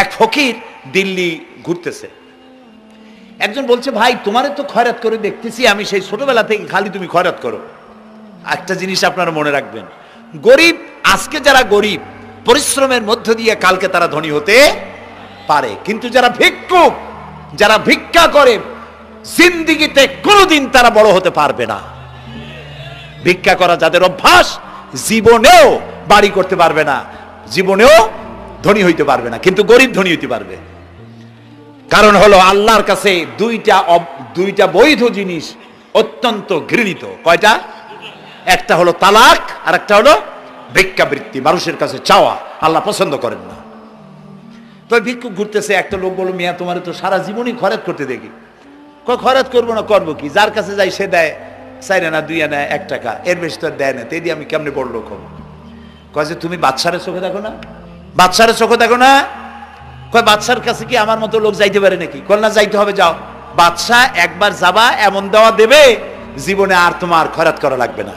এক ফকির দিল্লি ঘুরতেছে, একজন বলছে, ভাই তোমারে তো খয়রাত করে দেখতেছি আমি সেই ছোটবেলা থেকে, খালি তুমি খয়রাত করো। একটা জিনিস আপনারা মনে রাখবেন, গরিব, আজকে যারা গরিব পরিশ্রমের মধ্য দিয়ে কালকে তারা ধনী হতে পারে, কিন্তু যারা ভিক্ষুক, যারা ভিক্ষা করে, জিন্দেগিতে কোনোদিন তারা বড় হতে পারবে না। ভিক্ষা করা যাদের অভ্যাস, জীবনেও বাড়ি করতে পারবে না, জীবনেও ধনী হইতে পারবে না, কিন্তু গরিব ধনী হইতে পারবে। কারণ হলো আল্লাহর কাছে দুইটা বৈধ জিনিস অত্যন্ত ঘৃণিত। কয়টা? একটা হলো তালাক, আর একটা হলো ভিক্ষাবৃত্তি, মানুষের কাছে চাওয়া। আল্লাহ পছন্দ করেন না। তো ভিক্ষুক ঘুরতেছে, একটা লোক বলল, মিয়া তোমার তো সারা জীবনই খরচ করতে দেখি। খরচ করবো না, করবো কি? যার কাছে যাই সে দেয় 4 আনা 2 আনা 1 টাকা, এর বেশি তো দেয় না, তে দিয়ে আমি কেমনে বড় লোক হবো? কয় যে তুমি বাদশারে চোখে দেখো না, বাদশারে চোখে দেখো না। কয় বাদশার কাছে কি আমার মতো লোক যাইতে পারে নাকি? কল না, যাইতে হবে, যাও। বাদশা একবার যাবা, এমন দেওয়া দেবে জীবনে আর তোমার খরচ করা লাগবে না।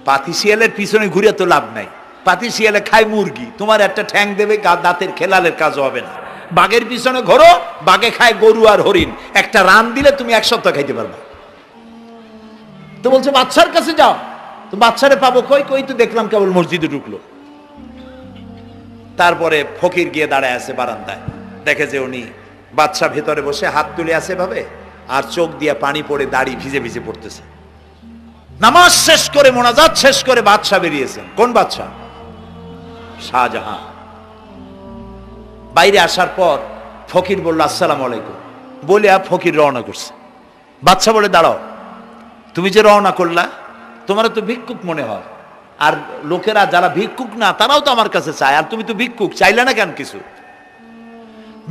পাতি শিয়ালের পিছনে ঘুরে তো লাভ নাই, পাতি শিয়ালে খায় মুরগি, তোমার একটা ঠ্যাং দেবে, দাঁতের খেলালের কাজ হবে না। বাঘের পিছনে ঘোরো, বাঘে খায় গরু আর হরিণ, একটা রান দিলে তুমি 1 সপ্তাহ খাইতে পারবে। তো বলছে বাদশার কাছে যাও। তো বাদশারে পাবো কই? কই তো দেখলাম কেবল মসজিদে ঢুকলো। তারপরে ফকির গিয়ে দাঁড়ায় আছে বারান্দায়, দেখে যে উনি বাদশা ভেতরে বসে হাত তুলে আছে ভাবে, আর চোখ দিয়ে পানি পড়ে দাড়ি ভিজে ভিজে পড়তেছে। নামাজ শেষ করে, মোনাজাত শেষ করে বাদশা বেরিয়েছেন। কোন বাদশা? শাহজাহান। বাইরে আসার পর ফকির বলল, আসসালামু আলাইকুম বলে ফকির রওনা করছে। বাদশা বলে, দাঁড়াও, তুমি যে রওনা করলা, তোমার তো ভিক্ষুক মনে হয়, আর লোকেরা যারা ভিক্ষুক না তারাও তো আমার কাছে চায়, আর তুমি তো ভিক্ষুক, চাইলে না কেন কিছু?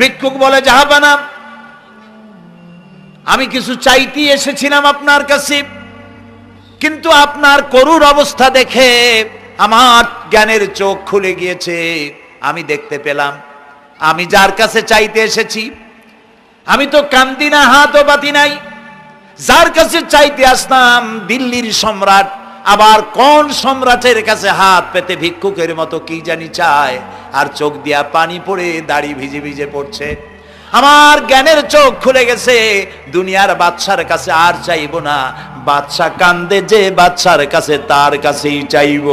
ভিক্ষুক বলে, জাহাপানা, আমি কিছু চাইতে এসেছিলাম আপনার কাছে, কিন্তু আপনার করুণ অবস্থা দেখে আমার জ্ঞানের চোখ খুলে গিয়েছে। আমি দেখতে পেলাম আমি যার কাছে চাইতে এসেছি, আমি তো কান্দি না, হাতও পাতি নাই। যার কাছে চাইতে আসলাম দিল্লির সম্রাট, আবার কোন সম্রাটের কাছে হাত পেতে ভিক্ষুকের মতো কি জানি চায়, আর চোখ দিয়া পানি পড়ে দাড়ি ভিজে ভিজে পড়ছে। আমার জ্ঞানের চোখ খুলে গেছে, দুনিয়ার বাদশার কাছে আর চাইব না। বাদশা কান্দে যে বাদশার কাছে, তার কাছেই চাইব।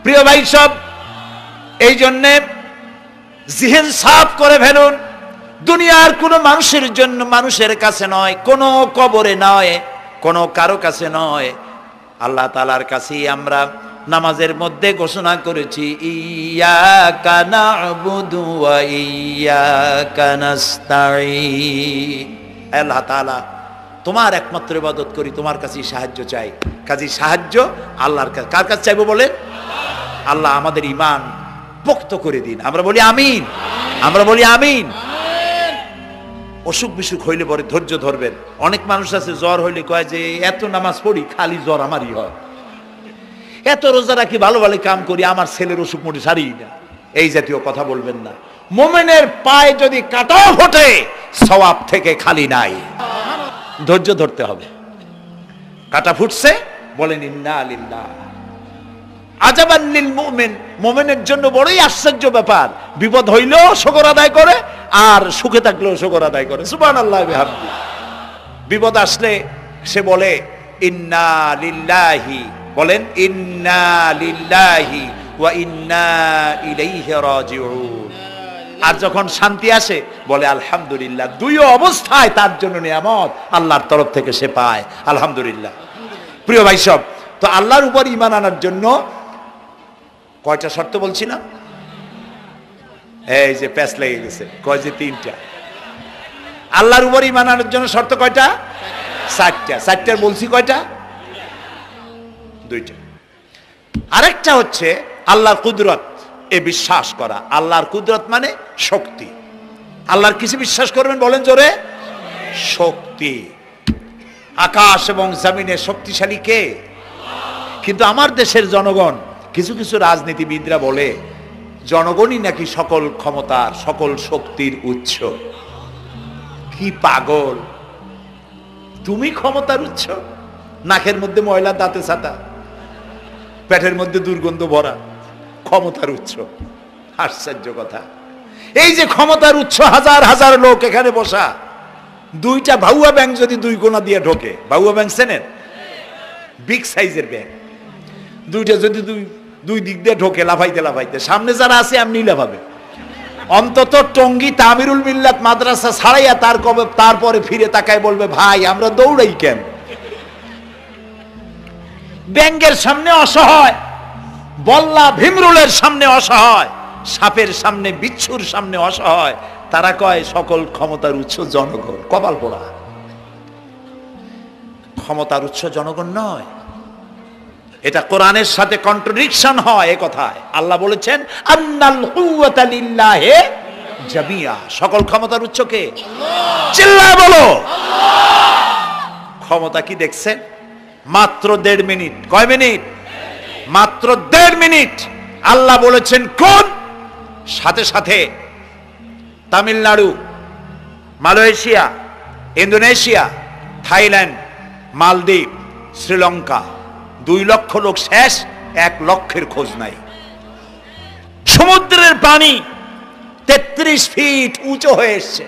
প্রিয় ভাই সব, এই জন্যে জিহ্ন সাফ করে ফেলুন। দুনিয়ার কোনো মানুষের জন্য, মানুষের কাছে নয়, কোনো কবরে নয়, কোনো কারো কাছে নয়, আল্লাহ তাআলার কাছেই আমরা নামাজের মধ্যে ঘোষণা করেছি, ইয়্যাকা না'বুদু ওয়া ইয়্যাকা নাস্তাঈন। আল্লাহ তাআলা, তোমার একমাত্র ইবাদত করি, তোমার কাছেই সাহায্য চাই। কাজেই সাহায্য আল্লাহর কাছে। কার কাছে চাইবো বলেন? আল্লাহ আমাদের ঈমান পোক্ত করে দিন। আমরা বলি আমিন, আমরা বলি আমিন। অসুখ বিসুখ হইলে পরে ধৈর্য ধরবেন। অনেক মানুষ আছে জ্বর হইলে কয় যে এত নামাজ পড়ি খালি জ্বর আমারই হয়, এত রোজা রাখি, ভালো ভালো কাম করি, আমার ছেলের অসুখ মোটে সারি না। এই জাতীয় কথা বলবেন না। মুমিনের পায়ে যদি কাঁটাও ফোটে, সওয়াব থেকে খালি নাই। ধৈর্য ধরতে হবে। কাঁটা ফুটছে, বলেন ইন্না লিল্লাহ। আজাবান লিল মুমিন, মুমিনের জন্য বড়ই আশ্চর্য ব্যাপার, বিপদ হইলেও শুকর আদায় করে, আর সুখে থাকলেও শুকর আদায় করে। সুবহানাল্লাহ বিহামদি। বিপদ আসলে সে বলে ইন্না লিল্লাহি, বলেন ইন্না লিল্লাহি ওয়া ইন্না ইলাইহি রাজিউন। আর যখন শান্তি আসে বলে আলহামদুলিল্লাহ। দুই অবস্থায় তার জন্য নিয়ামত আল্লাহর তরফ থেকে সে পায়, আলহামদুলিল্লাহ। প্রিয় ভাই সব, তো আল্লাহর উপর ঈমান আনার জন্য কয়টা শর্ত বলছিলাম? এই যে প্যাচ লেগে গেছে, কয় যে 3টা। আল্লাহর উপর ঈমান আনার জন্য শর্ত কয়টা? 4টা। 4টার বলছি কয়টা? 2টা। আরেকটা হচ্ছে আল্লাহর কুদরত, এ বিশ্বাস করা। আল্লাহর কুদরত মানে শক্তি। আল্লাহর কিছু বিশ্বাস করবেন বলেন জোরে? শক্তি। আকাশ এবং জমিনে শক্তিশালী কে? কিন্তু আমার দেশের জনগণ, কিছু কিছু রাজনীতিবিদরা বলে জনগণই নাকি সকল ক্ষমতার, সকল শক্তির উৎস। কি পাগল! তুমি ক্ষমতার উৎস? নাকের মধ্যে ময়লা, দাঁতে ছাতা, পেটের মধ্যে দুর্গন্ধ ভরা, ক্ষমতার উৎস। আশ্চর্য কথা, এই যে ক্ষমতার উৎস, হাজার হাজার লোক এখানে বসা, দুইটা ভাউয়া ব্যাংক যদি দুই কোণা দিয়ে ঢোকে, ভাউয়া ব্যাংক চেনেন? বিগ সাইজের ব্যাংক, দুইটা যদি দুই দিক দিয়ে ঢোকে লাফাইতে লাফাইতে, সামনে যারা আছে এমনি লাফাবে। অন্তত টঙ্গী তামিরুল মিল্লাত মাদ্রাসা ছাড়াইয়া তারপরে ফিরে তাকায় বলবে, ভাই আমরা দৌড়াই কেন? ব্যাংকের সামনে অসহায়, বল্লা ভীমরুলের সামনে অসহায়, সাপের সামনে বিচ্ছুর সামনে অসহায়, তারা কয় সকল ক্ষমতার উৎস জনগণ। কপাল পোড়া, ক্ষমতার উৎস জনগণ নয়। এটা কোরআনের সাথে কন্ট্রাডিকশন হয় এ কথায়। আল্লাহ বলেছেন আন্নাল কুওয়াতা লিল্লাহি জামিয়া, সকল ক্ষমতার উৎস কে? চিল্লায় বলো ক্ষমতা কি দেখছেন? মাত্র 1.5 মিনিট। কয় মিনিট? মাত্র 1.5 মিনিট। আল্লাহ বলেছেন কোন? সাথে সাথে তামিলনাড়ু, মালয়েশিয়া, ইন্দোনেশিয়া, থাইল্যান্ড, মালদ্বীপ, শ্রীলঙ্কা, 2 লক্ষ লোক শেষ, 1 লক্ষের খোঁজ নাই। সমুদ্রের পানি 33 ফিট উঁচু হয়ে এসছে।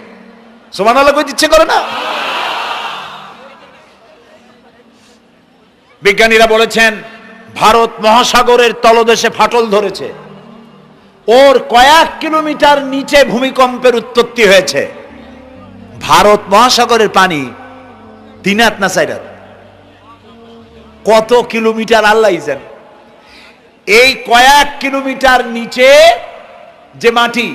সুবহানাল্লাহ কই দিচ্ছে করে না? বিজ্ঞানীরা বলেছেন ভারত মহাসাগরের তলদেশে ফাটল ধরেছে, ওর কয়েক কিলোমিটার নিচে ভূমিকম্পের উৎপত্তি হয়েছে। ভারত মহাসাগরের পানি 3 হাত না 4 হাত, কত কিলোমিটার আল্লাহই জানে। এই কয়েক কিলোমিটার নিচে যে মাটি,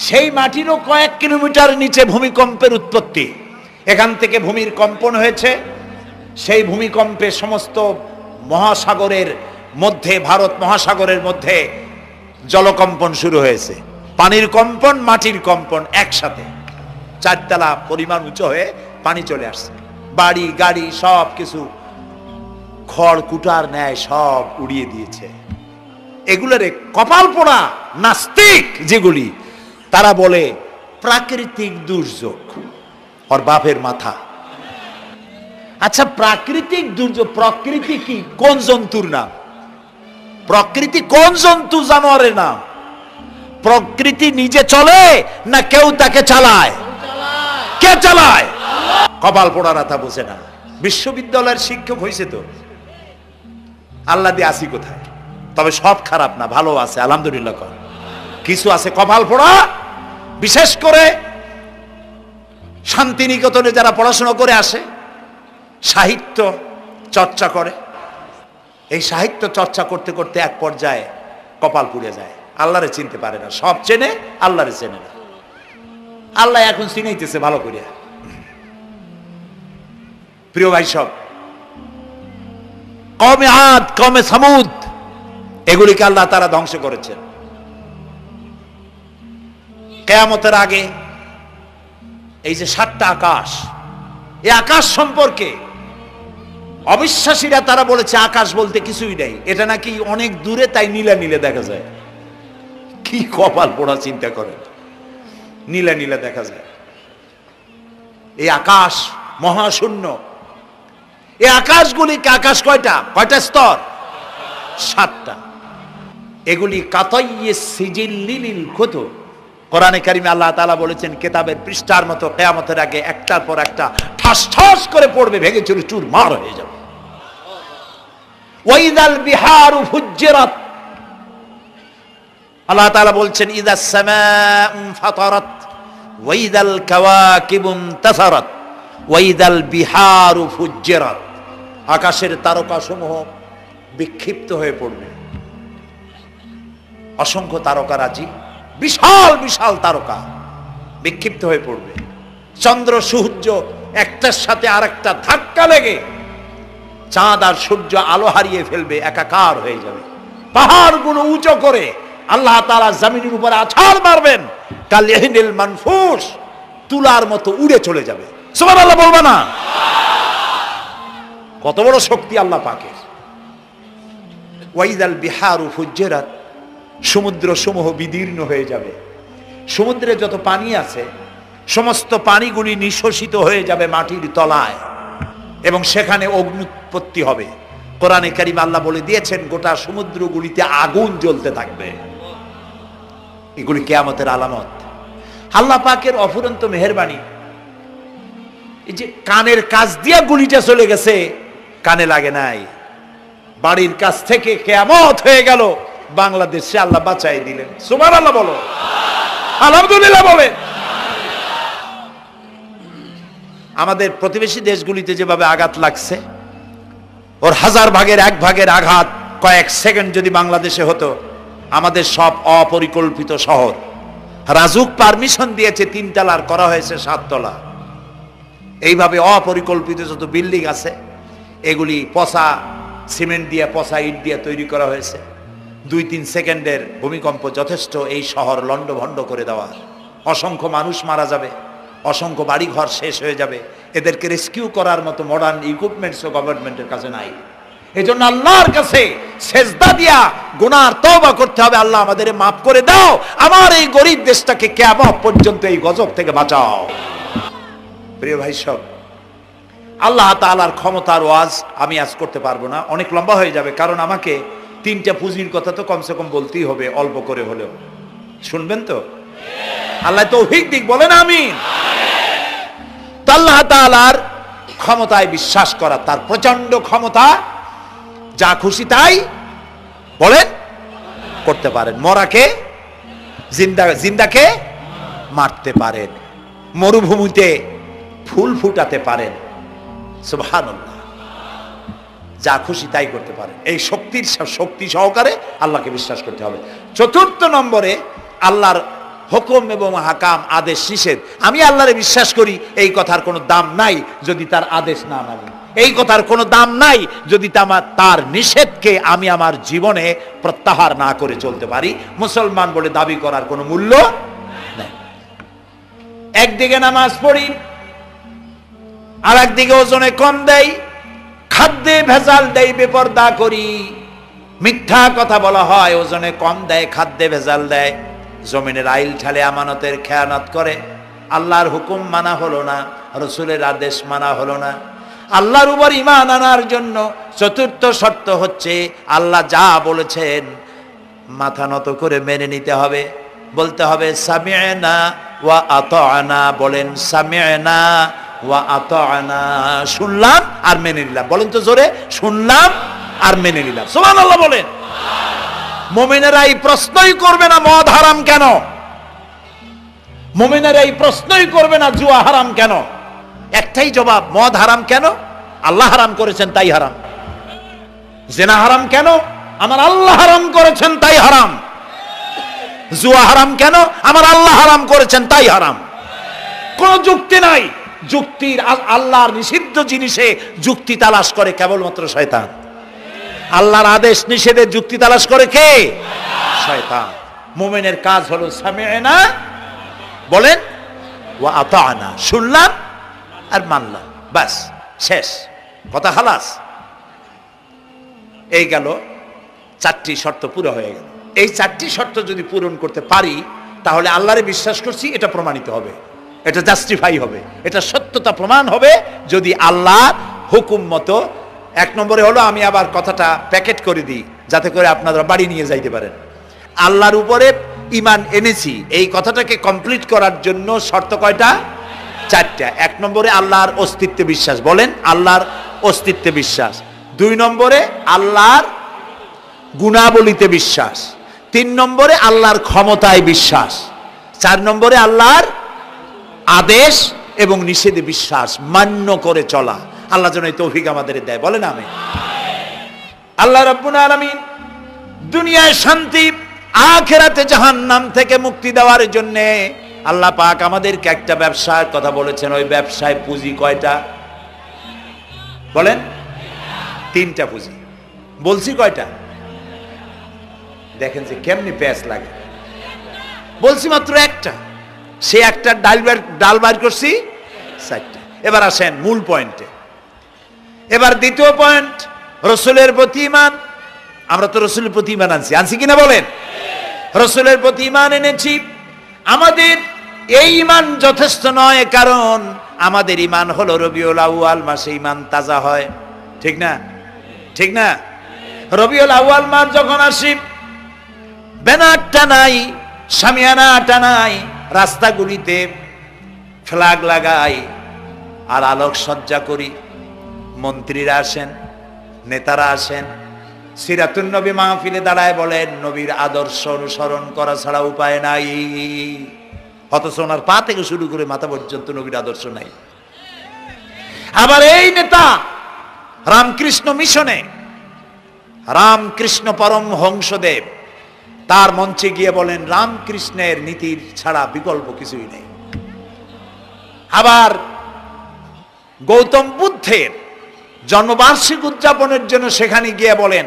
সেই মাটিরও কয়েক কিলোমিটার নিচে ভূমিকম্পের উৎপত্তি। এখান থেকে ভূমির কম্পন হয়েছে, সেই ভূমিকম্পে সমস্ত মহাসাগরের মধ্যে, ভারত মহাসাগরের মধ্যে জলকম্পন শুরু হয়েছে। পানির কম্পন, মাটির কম্পন একসাথে 4 তলা পরিমাণ উঁচু হয়ে পানি চলে আসছে। বাড়ি গাড়ি সব কিছু খড় কুটার ন্যায় সব উড়িয়ে দিয়েছে। এগুলোরে কপাল পোড়া নাস্তিক যেগুলি, তারা বলে প্রাকৃতিক দুর্যোগ। ওর বাপের মাথা। আচ্ছা, প্রাকৃতিক দুর্যোগ, প্রকৃতি কি? কোন জন্তুর নাম? প্রকৃতি কোন জন্তু জানোয়ারের নাম? প্রকৃতি নিজে চলে না কেউ তাকে চালায়? কে চালায়? কপাল পোড়ারা তা বোঝে না। বিশ্ববিদ্যালয়ের শিক্ষক হয়েছে তো, আল্লাহ দিয়ে আসি কোথায়? তবে সব খারাপ না, ভালো আছে আলহামদুলিল্লাহ। কিছু আছে কপাল পোড়া, বিশেষ করে শান্তিনিকেতনে যারা পড়াশোনা করে আসে, সাহিত্য চর্চা করে, এই সাহিত্য চর্চা করতে করতে এক পর্যায়ে কপাল পুড়ে যায়, আল্লাহরে চিনতে পারে না। সব চেনে, আল্লাহরে চেনে না। আল্লাহ এখন চিনাইতেছে ভালো করে। প্রিয় ভাই সব, কওমে আদ, কওমে সামুদ, এগুলিকে আল্লাহ তারা ধ্বংস করেছেন। কিয়ামতের আগে এই যে 7টা আকাশ, এই আকাশ সম্পর্কে অবিশ্বাসীরা তারা বলেছে আকাশ বলতে কিছুই নেই, এটা নাকি অনেক দূরে, তাই নীলা নীলে দেখা যায়। কি কপাল পোড়া চিন্তা করেন, নীলা নীলা দেখা যায়। এই আকাশ মহাশূন্য। এই আকাশগুলিকে, আকাশ কয়টা? কয়টা স্তর? 7টা। এগুলি কাতাইয়ে সিজিল্লিল কুতুব। কোরআনে কারিমে আল্লাহ তাআলা বলেছেন কিতাবের পৃষ্ঠার মতো কিয়ামতের আগে একটার পর একটা ঠাস ঠাস করে পড়বে, ভেঙে চুরি চুরমার হয়ে যাবে। ওয়াইদাল বিহারু ফুজ্জিরাত, আল্লাহ তাআলা বলছেন ইদাস সামাউ ফাতারাত ওয়াইদাল কাওয়াকিবু ইনতাসারাত ওয়াইদাল বিহারু ফুজ্জিরাত। আকাশের তারকাসমূহ বিক্ষিপ্ত হয়ে পড়বে। অসংখ্য তারকারাজি, বিশাল বিশাল তারকা বিক্ষিপ্ত হয়ে পড়বে। চন্দ্র সূর্য একটার সাথে আরেকটা ধাক্কা লেগে চাঁদ আর সূর্য আলো হারিয়ে ফেলবে, একাকার হয়ে যাবে। পাহাড়গুলো উঁচু করে আল্লাহ তাআলা জমিনের উপরে আছাড় মারবেন, কাল ইহনিল মানফুস, তুলার মতো উড়ে চলে যাবে। সুবহানাল্লাহ বলবা না? কত বড় শক্তি আল্লাহ পাকের। ওয়াইদাল বিহারু ফুজ্জিরাত, সমুদ্র সমূহ বিদীর্ণ হয়ে যাবে। সমুদ্রে যত পানি আছে সমস্ত পানিগুলি নিঃশোষিত হয়ে যাবে মাটির তলায়, এবং সেখানে অগ্নুৎপত্তি হবে। কোরআনে কারিমে আল্লাহ বলে দিয়েছেন গোটা সমুদ্রগুলিতে আগুন জ্বলতে থাকবে। এগুলি কিয়ামতের আলামত। আল্লাহ পাকের অফুরন্ত মেহেরবানি। এই যে কানের কাছ দিয়া গুলিটা চলে গেছে, কানে লাগে নাই, বাড়ির কাছ থেকে কিয়ামত হয়ে গেল, বাংলাদেশে আল্লাহ বাঁচাই দিলেন। সুবহানাল্লাহ বলো, আলহামদুলিল্লাহ বলেন। আমাদের প্রতিবেশী দেশগুলিতে যেভাবে আঘাত লাগছে, ওর 1000 ভাগের 1 ভাগের আঘাত কয়েক সেকেন্ড যদি বাংলাদেশে হতো, আমাদের সব অপরিকল্পিত শহর, রাজুক পারমিশন দিয়েছে 3 তলার, করা হয়েছে 7 তলা। এইভাবে অপরিকল্পিত যত বিল্ডিং আছে এগুলি পচা সিমেন্ট দিয়ে, পচা ইট দিয়ে তৈরি করা হয়েছে। 2-3 সেকেন্ডের ভূমিকম্প যথেষ্ট এই শহর লন্ডভন্ড করে দেওয়ার। অসংখ্য মানুষ মারা যাবে, অসংখ্য বাড়িঘর শেষ হয়ে যাবে। এদেরকে রেস্কিউ করার মতো মডার্ন ইকুইপমেন্টসও গভর্নমেন্টের কাছে নাই। এজন্য আল্লাহর কাছে সেজদা দিয়া গুনার তওবা করতে হবে, আল্লাহ আমাদের মাফ করে দাও, আমার এই গরিব দেশটাকে কিয়ামত পর্যন্ত এই গজব থেকে বাঁচাও। প্রিয় ভাই সব, আল্লাহ তাআলার ক্ষমতার ওয়াজ আমি আজ করতে পারবো না, অনেক লম্বা হয়ে যাবে। কারণ আমাকে 3টা পুঁজির কথা তো কমসে কম বলতেই হবে, অল্প করে হলেও। শুনবেন তো? আল্লাহ তৌফিক দিক, বলেন আমিন। তো আল্লাহ তাআলার ক্ষমতায় বিশ্বাস করা, তার প্রচন্ড ক্ষমতা, যা খুশি তাই বলেন করতে পারেন। মরাকে জিন্দাকে মারতে পারেন, মরুভূমিতে ফুল ফুটাতে পারেন। সুবহানাল্লাহ, যা খুশি তাই করতে পারেন। এই শক্তি সহকারে আল্লাহকে বিশ্বাস করতে হবে। 4র্থ নম্বরে আল্লাহর হুকুম এবং হাকাম, আদেশ নিষেধ। আমি আল্লাহরে বিশ্বাস করি, এই কথার কোনো দাম নাই যদি তার আদেশ না মানি। এই কথার কোনো দাম নাই যদি তার নিষেধকে আমি আমার জীবনে প্রত্যাহার না করে চলতে পারি। মুসলমান বলে দাবি করার কোনো মূল্য নেই। একদিকে নামাজ পড়ি, আর একদিকে ওজনে কম দেয়, খাদ্যে ভেজাল দেয়, বেপরদা করি, মিথ্যা কথা বলা হয়, ওজনে কম দেয়, খাদ্যে ভেজাল দেয়, জমিনের আইল ঠালে, আমানতের খেয়ানত করে। আল্লাহর হুকুম মানা হলো না, রসুলের আদেশ মানা হলো না। আল্লাহর উপর ঈমান আনার জন্য 4র্থ শর্ত হচ্ছে আল্লাহ যা বলেছেন মাথা নত করে মেনে নিতে হবে। বলতে হবে সামি'না ওয়া আতা'না। বলেন সামি'না ওয়া আতা'না, শুনলাম আর মেনে নিলাম। বলেন তো জোরে, শুনলাম আর মেনে নিলাম। সুবহানাল্লাহ বলেন। মুমিনেরা এই প্রশ্নই করবে না মদ হারাম কেন, মুমিনেরা এই প্রশ্নই করবে না জুয়া হারাম কেন। একটাই জবাব, মদ হারাম কেন? আল্লাহ হারাম করেছেন তাই হারাম। জিনা হারাম কেন? আমার আল্লাহ হারাম করেছেন তাই হারাম। জুয়া হারাম কেন? আমার আল্লাহ হারাম করেছেন তাই হারাম। কোন যুক্তি নাই। যুক্তির, আল্লাহর নিষিদ্ধ জিনিসে যুক্তি তালাশ করে কেবলমাত্র শয়তান। আল্লাহর আদেশ নিষেধের যুক্তি তালাশ করে কে? শয়তান। মুমিনের কাজ হলো সামি'না, বলেন, ওয়া আতা'না, শুনলাম আর মানলাম, বাস, শেষ কথা, খালাস। এই গেল 4টি শর্ত পুরো হয়ে গেল। এই 4টি শর্ত যদি পূরণ করতে পারি তাহলে আল্লাহরে বিশ্বাস করছি এটা প্রমাণিত হবে, এটা জাস্টিফাই হবে, এটা সত্যতা প্রমাণ হবে যদি আল্লাহর হুকুম মতো। 1 নম্বরে হলো, আমি আবার কথাটা প্যাকেট করে দিই যাতে করে আপনারা বাড়ি নিয়ে যাইতে পারেন। আল্লাহর উপরে ঈমান এনেছি, এই কথাটাকে কমপ্লিট করার জন্য শর্ত কয়টা? 4টা। 1 নম্বরে আল্লাহর অস্তিত্বে বিশ্বাস, বলেন আল্লাহর অস্তিত্বে বিশ্বাস। 2 নম্বরে আল্লাহর গুণাবলীতে বিশ্বাস। 3 নম্বরে আল্লাহর ক্ষমতায় বিশ্বাস। 4 নম্বরে আল্লাহর আদেশ এবং নিষেধে বিশ্বাস, মান্য করে চলা। আল্লাহ যেন এই তৌফিক আমাদের দেয়, বলেন আমিন। আল্লাহ রাব্বুল আলামিন দুনিয়ায় শান্তি, আখিরাতে জাহান্নাম থেকে মুক্তি দেওয়ার জন্য আল্লাহ পাক আমাদেরকে একটা ব্যবসার কথা বলেছেন। ওই ব্যবসায় পুঁজি কয়টা? বলেন। 3টা পুঁজি। বলছি কয়টা? দেখেন যে কেমনি প্যাঁচ লাগে। বলছি মাত্র একটা, সে একটা ডাল বাইর করছি 4টা। এবার আসেন মূল পয়েন্টে। এবার দ্বিতীয় পয়েন্ট, রসুলের প্রতি ঈমান। আমরা তো রসুলের প্রতি ঈমান আনছি কিনা বলেন? রসুলের প্রতি ঈমান এনেছি। আমাদের এই ঈমান যথেষ্ট নয়, কারণ আমাদের ঈমান হলো রবিউল আউয়াল মাসে ঈমান তাজা হয়, ঠিক না? ঠিক না? রবিউল আউয়াল মাস যখন আসি, ব্যানারটা নাই, শামিয়ানাটা নাই, রাস্তাগুলিতে ফ্ল্যাগ লাগাই আর আলোক সজ্জা করি। মন্ত্রীরা আসেন, নেতারা আসেন, সিরাতুন নবী মাহফিলে দাঁড়ায় বলেন নবীর আদর্শ অনুসরণ করা ছাড়া উপায় নাই। অথচ ওনার পা থেকে শুরু করে মাথা পর্যন্ত নবীর আদর্শ নাই। আবার এই নেতা রামকৃষ্ণ মিশনে, রামকৃষ্ণ পরমহংসদেব তার মঞ্চে গিয়ে বলেন রামকৃষ্ণের নীতির ছাড়া বিকল্প কিছুই নেই। আবার গৌতম বুদ্ধের জন্মবার্ষিকী উদযাপনের জন্য সেখানে গিয়ে বলেন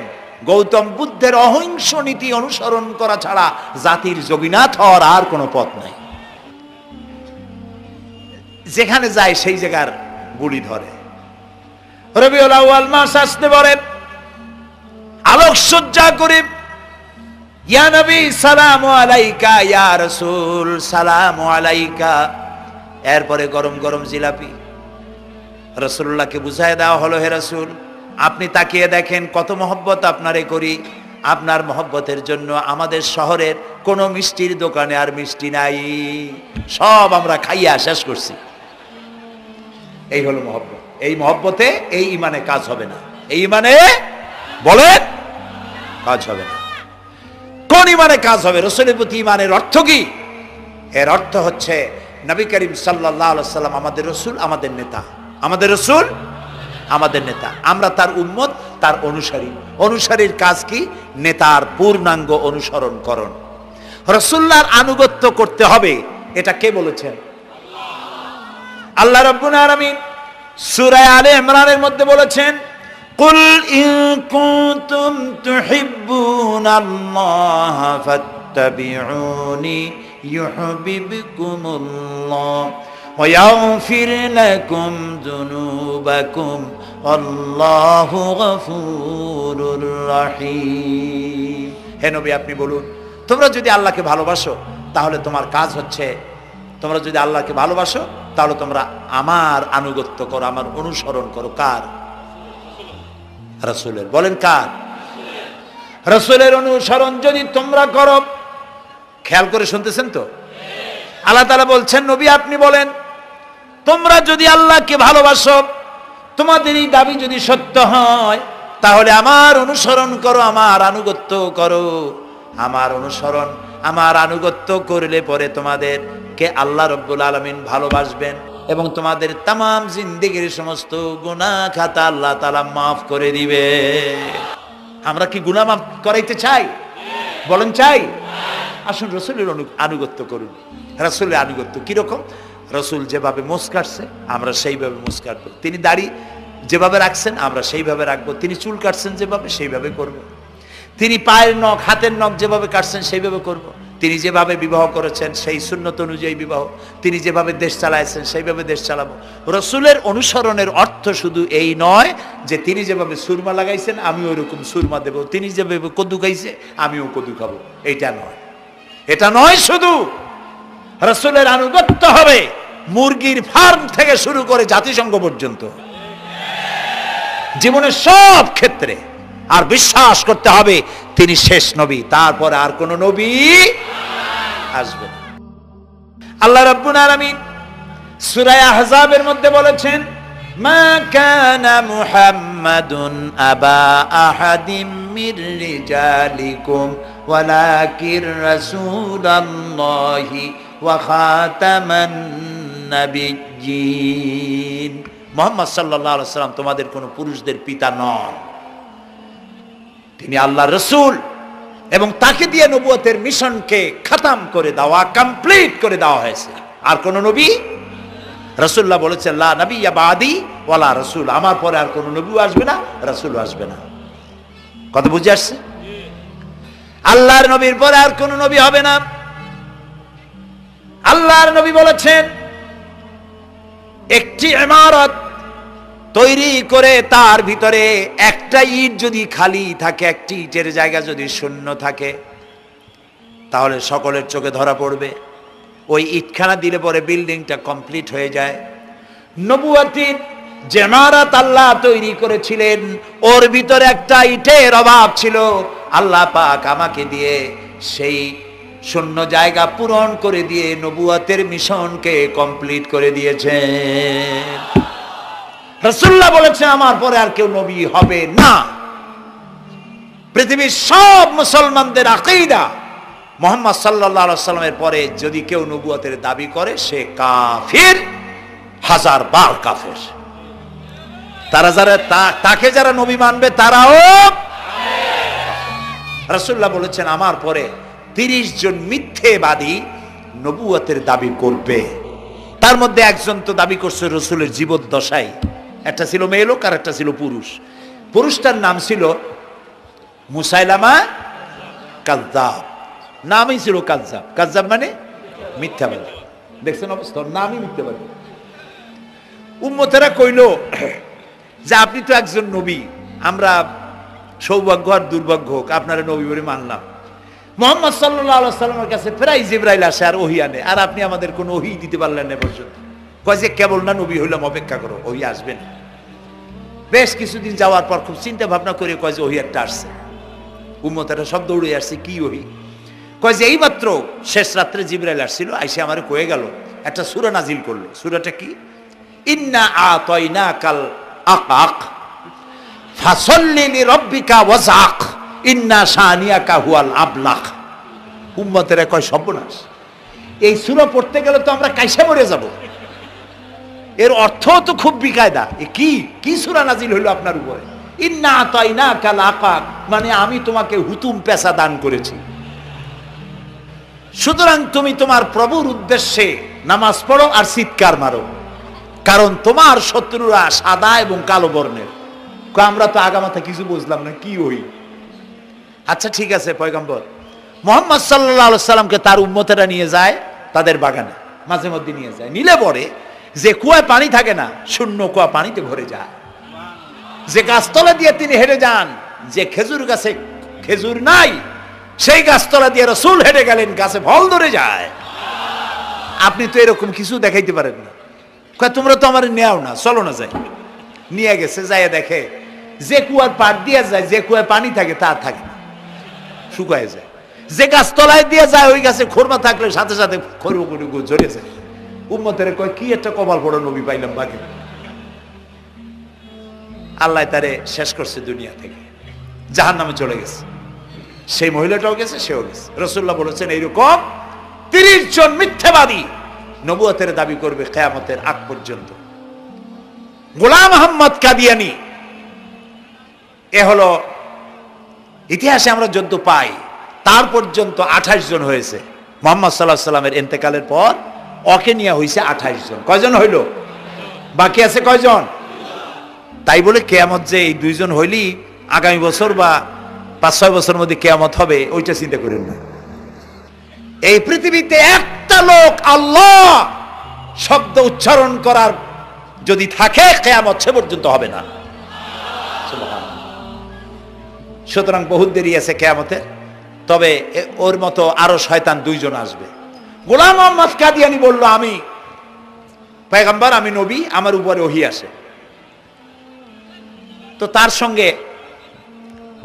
গৌতম বুদ্ধের অহিংস নীতি অনুসরণ করা ছাড়া জাতির যোগীনাথ হওয়ার আর কোনো পথ নাই। যেখানে যায় সেই জায়গার গুলি ধরে। রবিউল আউয়াল মাস আসতে পারে, আলোকসজ্জা করে ইয়া নবী সালামু আলাইকা, ইয়া রাসূল সালামু আলাইকা। এরপরে গরম গরম জিলাপি রাসূলুল্লাহকে বুঝায় দেওয়া হলো, হে রাসূল আপনি তাকিয়ে দেখেন কত মহব্বত আপনারে করি, আপনার মহব্বতের জন্য আমাদের শহরের কোনো মিষ্টির দোকানে আর মিষ্টি নাই, সব আমরা খাইয়া শেষ করছি। এই হলো মহব্বত। এই মহব্বতে এই ইমানে কাজ হবে না। এই ইমানে বলেন কাজ হবে না। কোন ইমানে কাজ হবে? রাসূলের প্রতি ইমানের অর্থ কি? এর অর্থ হচ্ছে নবী করিম সাল্লাল্লাহু আলাইহি ওয়াসাল্লাম আমাদের রাসূল, আমাদের নেতা। আমাদের রাসূল আমাদের নেতা, আমরা তার উম্মত, তার অনুসারী। অনুসারীর কাজ কি? নেতার পূর্ণাঙ্গ অনুসরণ করণ। রাসূলুল্লাহর আনুগত্য করতে হবে, এটা কে বলেছেন? আল্লাহ রাব্বুল আলামিন সূরা আলে ইমরানের মধ্যে বলেছেন কুল ইন কুনতুম তুহিব্বুনাল্লাহা ফাত্তাবিউনি ইউহিব্বুকুমুল্লাহ ওয়া ইয়াগফির লাকুম যুনুবাকুম আল্লাহু গফুরুর রহিম। হে নবী আপনি বলুন, তোমরা যদি আল্লাহকে ভালোবাসো তাহলে তোমার কাজ হচ্ছে, তোমরা যদি আল্লাহকে ভালোবাসো তাহলে তোমরা আমার আনুগত্য করো, আমার অনুসরণ করো। কার? রাসূলের। বলেন কার? রাসূলের অনুসরণ যদি তোমরা করো, খেয়াল করে শুনতেছেন তো? আল্লাহ তাআলা বলছেন নবী আপনি বলেন তোমরা যদি আল্লাহকে ভালোবাসো, তোমাদের এই দাবি যদি সত্য হয় তাহলে আমার অনুসরণ করো, আমার আনুগত্য করো। আমার অনুসরণ, আমার আনুগত্য করলে পরে তোমাদেরকে আল্লাহ রাব্বুল আলামিন ভালোবাসবেন এবং তোমাদের তামাম জিন্দেগির সমস্ত গুনাহ খাতা আল্লাহ তাআলা মাফ করে দিবে। আমরা কি গুনাহ মাফ করাইতে চাই? বলেন চাই? আসুন রাসূলের আনুগত্য করুন। রাসূলের আনুগত্য কিরকম? রাসূল যেভাবে মোস কাটছে আমরা সেইভাবে মোস কাটবো, তিনি দাড়ি যেভাবে রাখছেন আমরা সেইভাবে রাখবো, তিনি চুল কাটছেন যেভাবে সেইভাবে করব, তিনি পায়ের নখ হাতের নখ যেভাবে কাটছেন সেইভাবে করব, তিনি যেভাবে বিবাহ করেছেন সেই সুন্নত অনুযায়ী বিবাহ, তিনি যেভাবে দেশ চালাইছেন সেইভাবে দেশ চালাবো। রাসূলের অনুসরণের অর্থ শুধু এই নয় যে তিনি যেভাবে সুরমা লাগাইছেন আমি ওইরকম সুরমা দেব, তিনি যেভাবে কদু খাইছে আমিও কদু খাবো, এটা নয়। এটা নয়, শুধু রাসূলের আনুগত্য হবে মুরগির ফার্ম থেকে শুরু করে জাতিসংঘ পর্যন্ত, জীবনের সব ক্ষেত্রে। আর বিশ্বাস করতে হবে তিনি শেষ নবী, তারপরে আর কোন নবী আসবে না। আল্লাহ রাব্বুল আলামিন সূরা আহজাবের মধ্যে বলেছেন মা কানা মুহাম্মাদুন আবা আহাদিম মির রিজালিকুম ওয়ালাকির রাসূলুল্লাহি ওয়া খাতামান নাবিয়্যিন। মুহাম্মদ সাল্লাল্লাহু আলাইহি ওয়াসাল্লাম তোমাদের কোন পুরুষদের পিতা নন, তিনি আল্লাহর রাসূল এবং তাকে দিয়ে নবুয়তের মিশনকে খতম করে দেওয়া, কমপ্লিট করে দেওয়া হয়েছে। আর কোন নবী, রাসূলুল্লাহ বলেছেন লা নাবিয়্যা বাদি ওয়ালা রাসূল, আমার পরে আর কোন নবী আসবে না, রাসূল আসবে না। কথা বুঝে আসছে? আল্লাহর নবীর পরে আর কোন নবী হবে না। আল্লাহর নবী বলেছেন একটি ইমারত তৈরি করে তার ভিতরে একটা ইট যদি খালি থাকে, একটি ইটের জায়গা যদি শূন্য থাকে, তাহলে সকলের চোখে ধরা পড়বে। ওই ইটখানা দিলে পরে বিল্ডিংটা কমপ্লিট হয়ে যায়। নবুয়তির যে ইমারত আল্লাহ তৈরি করেছিলেন ওর ভিতরে একটা ইটের অভাব ছিল, আল্লাহ পাক আমাকে দিয়ে সেই শূন্য জায়গা পূরণ করে দিয়ে নবুয়তের মিশনকে কমপ্লিট করে দিয়েছেন। রাসূলুল্লাহ বলেছেন আমার পরে আর কেউ নবী হবে না। পৃথিবীর সব মুসলমানদের আকীদা মুহাম্মদ সাল্লাল্লাহু আলাইহি ওয়াসাল্লামের পরে যদি কেউ নবুয়তের দাবি করে সে কাফির, হাজার বার কাফির। তারা যারা তাকে যারা নবী মানবে তারাও। রাসূলুল্লাহ বলেছেন আমার পরে 30 জন মিথ্যেবাদী নবুয়তের দাবি করবে। তার মধ্যে একজন তো দাবি করছে রাসূলের জীবদ্দশায়, একটা ছিল মেয়ে লোক আর একটা ছিল পুরুষ। পুরুষটার নাম ছিল মুসাইলামা কাযযাব, নামই ছিল কাযযাব। কাযযাব মানে মিথ্যাবাদী। দেখছেন অবস্থা, নামই মিথ্যাবাদী। উম্মতেরা কইল যে আপনি তো একজন নবী, আমরা সৌভাগ্য আর দুর্ভাগ্য হোক আপনারা নবী বলে মানলাম। মুহাম্মদ সাল্লাল্লাহু আলাইহি ওয়াসাল্লামের কাছে প্রায় জিবরাইল আসে আর ওহী আনে, আর আপনি আমাদের কোনো ওহী দিতে পারলেন না পর্যন্ত। কয় যে কেবল না নবী হইলাম, অপেক্ষা করো, ওহী আসবে না। বেশ কিছুদিন যাওয়ার পর খুব চিন্তা ভাবনা করে কয় যে ওহী একটা আসছে। উম্মতেরা সব দৌড়ে আসছে, কি ওহী? কয় যে এইমাত্র শেষ রাত্রে জিবরাইল আসছিল, আইসে আমারে কয়ে গেল একটা সূরা নাজিল করলো। সূরাটা কি? ইন্না আতাইনাকাল আকাক ফাসাল্লি লিরাব্বিকা ওয়াজআক ইন্না শানিয়াকা হুয়াল আবলাক। উম্মতেরা কয় সর্বনাশ, এই সূরা পড়তে গেলে তো আমরা কাইসা মরে যাব। এর অর্থ তো খুব বিকায়দা। কি সূরা নাজিল হলো আপনার উপরে? ইন্না আতাইনাকাল আকাক মানে আমি তোমাকে হুতুম পেশা দান করেছি, সুতরাং তুমি তোমার প্রভুর উদ্দেশ্যে নামাজ পড়ো আর চিৎকার মারো, কারণ তোমার শত্রুরা সাদা এবং কালো বর্ণের। আমরা তো আগামাথা কিছু বুঝলাম না, কি ওই? আচ্ছা ঠিক আছে, পয়গম্বর মুহাম্মদ সাল্লাল্লাহু আলাইহি সাল্লামকে তার উম্মতেরা নিয়ে যায় তাদের বাগানে, মাঝে মধ্যে নিয়ে যায়। নিলে পরে যে কুয়ায় পানি থাকে না, শূন্য কুয়া পানিতে ভরে যায়। যে গাছতলা দিয়ে তিনি হেঁটে যান, যে খেজুর গাছে খেজুর নাই সেই গাছতলা দিয়ে রাসূল হেঁটে গেলেন, গাছে ফল ধরে যায়। আপনি তো এরকম কিছু দেখাইতে পারেন না। কয় তোমরা তো আমার নেও না, চলো না যাই। নিয়ে গেছে, যাইয়া দেখে যে কুয়ার পাড় দিয়ে যায়, যে কুয়ায় পানি থাকে তা থাকে না, শুকায় যায়। যে গাছ তলায় দিয়ে যায় ওই গাছে খোরমা থাকলে সাথে সাথে খরগুড়ি ঝরে যায়। উম্মতের কয় কি একটা কপাল পড়া নবী পাইলাম বাকি। আল্লাহ তারে শেষ করছে দুনিয়া থেকে, জাহান্নামে চলে গেছে। সেই মহিলাটাও গেছে, সেও গেছে। রাসূলুল্লাহ বলেছেন এইরকম 30 জন মিথ্যাবাদী নবুয়তের দাবি করবে কিয়ামতের আগ পর্যন্ত। গোলাম আহমদ কাদিয়ানী, এ হলো ইতিহাসে আমরা যদ্য পাই তার পর্যন্ত 28 জন হয়েছে। মুহাম্মদ সাল্লাল্লাহু আলাইহি সাল্লামের ইন্তেকালের পর ওকে নিয়ে হয়েছে 28 জন। কয়জন হইল? বাকি আছে কয়জন? তাই বলে কিয়ামত যে এই 2 জন হইলি আগামী বছর বা 5-6 বছরের মধ্যে কিয়ামত হবে ওইটা চিন্তা করেন না। এই পৃথিবীতে একটা লোক আল্লাহ শব্দ উচ্চারণ করার যদি থাকে কিয়ামত সে পর্যন্ত হবে না। সুতরাং বহুত দেরি আছে কিয়ামতে। তবে ওর মতো আরো শয়তান 2 জন আসবে। গোলাম আহমদ কাদিয়ানী বলল আমি পয়গম্বর, আমি নবী, আমার উপরে ওহী আসে। তো তার সঙ্গে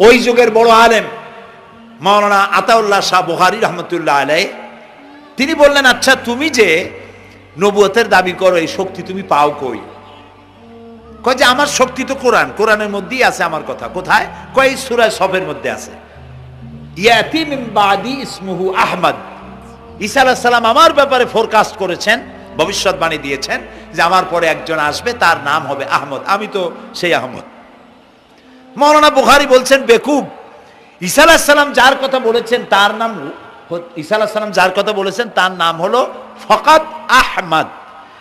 ওই যুগের বড় আলেম মাওলানা আতাউল্লাহ শাহ বুখারী রহমতুল্লাহ আলাইহি তিনি বললেন, আচ্ছা তুমি যে নবুয়তের দাবি করো এই শক্তি তুমি পাও কই? কয় যে আমার শক্তি তো কোরআন, কোরআনের মধ্যেই আছে আমার কথা। কোথায়? কয় সূরা সফের মধ্যে আছে। ইয়াতি মিন বাদি ইসমুহু আহমদ। ঈসা আলাইহিস সালাম আমার ব্যাপারে ফোরকাস্ট করেছেন, ভবিষ্যৎবাণী দিয়েছেন যে আমার পরে একজন আসবে তার নাম হবে আহমদ, আমি তো সেই আহমদ। মাওলানা বুখারী বলছেন বেকুব, ঈসা আলাইহিস সালাম যার কথা বলেছেন তার নাম, ঈসা আলাইহিস সালাম যার কথা বলেছেন তার নাম হলো ফকাত আহমদ,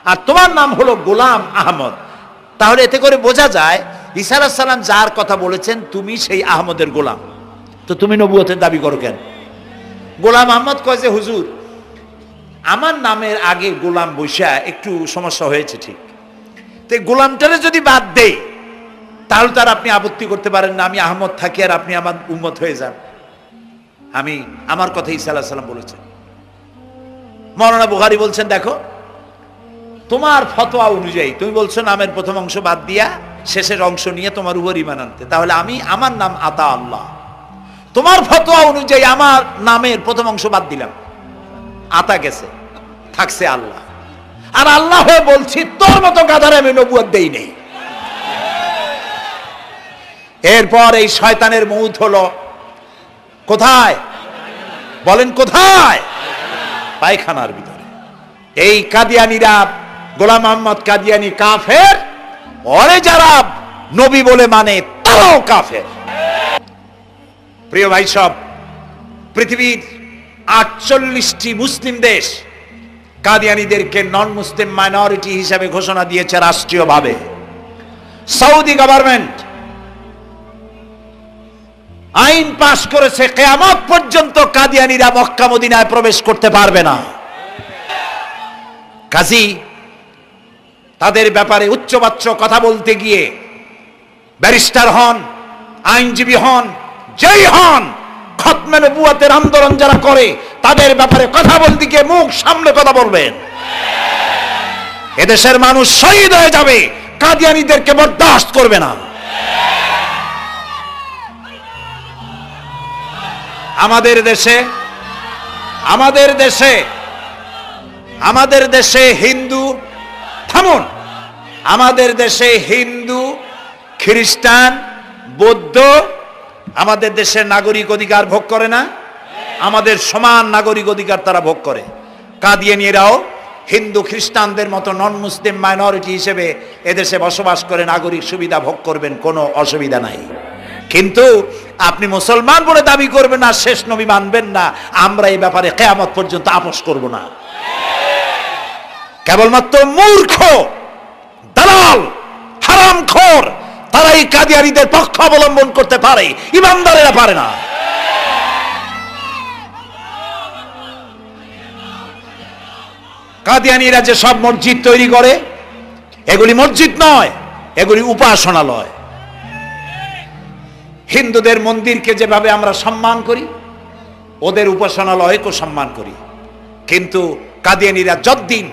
আর তোমার নাম হলো গোলাম আহমদ। তাহলে এতে করে বোঝা যায় ঈসা আলাইহিস সালাম যার কথা বলেছেন তুমি সেই আহমদের গোলাম, তো তুমি নবুয়তের দাবি করো কেন? গোলাম আহমদ কয় যে হুজুর আমার নামের আগে গোলাম বৈশা একটু সমস্যা হয়েছে, ঠিক, তো গোলামটারে যদি বাদ দেই তাহলে তার আপনি আপত্তি করতে পারেন না আমি আহমদ থাকি আর আপনি আমার উম্মত হয়ে যান। আমি আমার কথা ঈসা আলাইহিস সালাম বলেছেন। মাওলানা বুখারী বলছেন দেখো তোমার ফতোয়া অনুযায়ী তুমি বলছো নামের প্রথম অংশ বাদ দিয়া শেষের অংশ নিয়ে তোমার উপর ঈমান আনতে, তাহলে আমি আমার নাম আতা আল্লাহ, তোমার ফতোয়া অনুযায়ী আমার নামের প্রথম অংশ বাদ দিলাম, আতা গেছে, থাকছে আল্লাহ। আর আল্লাহ হয়ে বলছি তোর মতো গাধারে আমি নবুয়ত দেই নেই। এরপর এই শয়তানের মৌত হলো কোথায় বলেন? কোথায়? পায়খানার ভিতরে। এই কাদিয়ানীরা, গোলাম মোহাম্মদ কাদিয়ানী কাফের, ওরে যারা নবী বলে মানে তারাও কাফের। প্রিয় ভাই সব, পৃথিবীর 48টি মুসলিম দেশ কাদিয়ানীদেরকে নন মুসলিম মাইনরিটি হিসেবে ঘোষণা দিয়েছে রাষ্ট্রীয়ভাবে। সৌদি গভর্নমেন্ট আইন পাশ করেছে কিয়ামত পর্যন্ত কাদিয়ানীরা মক্কা মদিনায় প্রবেশ করতে পারবে না। কাজী তাদের ব্যাপারে উচ্চবাচ্য কথা বলতে গিয়ে ব্যারিস্টার হন, আইনজীবী হন, যেই হন, খতমে নবুয়তের আন্দোলন যারা করে তাদের ব্যাপারে কথা বলতে গিয়ে মুখ সামনে কথা বলবেন। এদেশের মানুষ শহীদ হয়ে যাবে, কাদিয়ানীদেরকে বরদাস্ত করবে না। আমাদের দেশে হিন্দু, থামুন, আমাদের দেশে হিন্দু, খ্রিস্টান, বৌদ্ধ আমাদের দেশের নাগরিক অধিকার ভোগ করে না? আমাদের সমান নাগরিক অধিকার তারা ভোগ করে। কাদিয়ানীরাও হিন্দু খ্রিস্টানদের মতো নন মুসলিম মাইনরিটি হিসেবে এদেশে বসবাস করে নাগরিক সুবিধা ভোগ করবেন, কোনো অসুবিধা নাই। কিন্তু আপনি মুসলমান বলে দাবি করবেন না, শেষ নবী মানবেন না, আমরা এই ব্যাপারে কিয়ামত পর্যন্ত আপোষ করব না। কেবলমাত্র মূর্খ, দালাল, হারামখোর তারাই কাদিয়ানীদের পক্ষ অবলম্বন করতে পারে, ইমানদারেরা পারে না। কাদিয়ানীরা যে সব মসজিদ তৈরি করে, এগুলি মসজিদ নয়, এগুলি উপাসনালয়। হিন্দুদের মন্দিরকে যেভাবে আমরা সম্মান করি, ওদের উপাসনালয়কে সম্মান করি। কিন্তু কাদিয়ানীরা যতদিন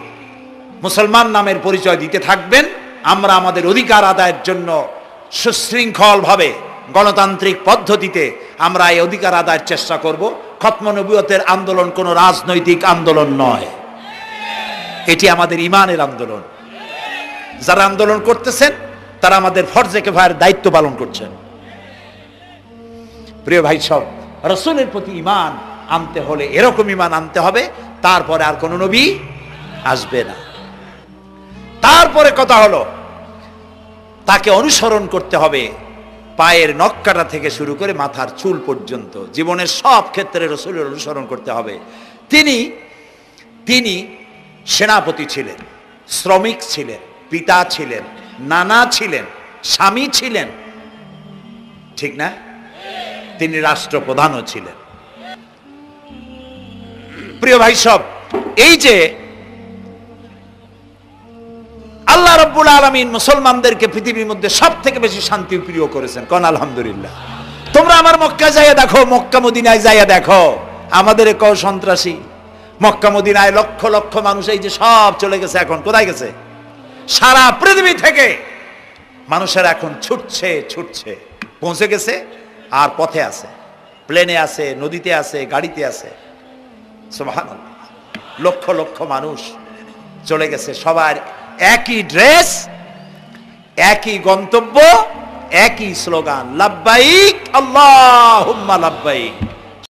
মুসলমান নামের পরিচয় দিতে থাকবেন, আমরা আমাদের অধিকার আদায়ের জন্য সুশৃঙ্খলভাবে গণতান্ত্রিক পদ্ধতিতে আমরা এই অধিকার আদায়ের চেষ্টা করব। খতমে নবুয়তের আন্দোলন কোনো রাজনৈতিক আন্দোলন নয়, এটি আমাদের ঈমানের আন্দোলন। যারা আন্দোলন করতেছেন তারা আমাদের ফরজে কিফায়ার দায়িত্ব পালন করছেন। প্রিয় ভাই সব, রাসূলের প্রতি ঈমান আনতে হলে এরকম ঈমান আনতে হবে, তারপরে আর কোনো নবী আসবে না। তারপরে কথা হলো তাকে অনুসরণ করতে হবে পায়ের নখকাটা থেকে শুরু করে মাথার চুল পর্যন্ত, জীবনের সব ক্ষেত্রে রাসূলের অনুসরণ করতে হবে। তিনি সেনাপতি ছিলেন, শ্রমিক ছিলেন, পিতা ছিলেন, নানা ছিলেন, স্বামী ছিলেন, ঠিক না? তিনি রাষ্ট্রপ্রধানও ছিলেন। প্রিয় ভাই সব, এই যে আল্লাহ রাব্বুল আলামিন মুসলমানদেরকে পৃথিবীর মধ্যে সবথেকে বেশি শান্তি প্রিয় করেছেন, কোন আলহামদুলিল্লাহ। তোমরা আমার মক্কা যাইয়া দেখো, মক্কা মদিনায় যাইয়া দেখো, আমাদের কও সন্ত্রাসী। মক্কা মদিনায় লক্ষ লক্ষ মানুষ এই যে সব চলে গেছে, এখন কোথায় গেছে? সারা পৃথিবী থেকে মানুষের এখন ছুটছে, পৌঁছে গেছে, আর পথে আছে, প্লেনে আছে, নদীতে আছে, গাড়িতে আছে। সুবহানাল্লাহ, লক্ষ লক্ষ মানুষ চলে গেছে, সবার একই ড্রেস, একই গন্তব্য, একই স্লোগান, লাব্বাইক আল্লাহুম্মা লাব্বাইক।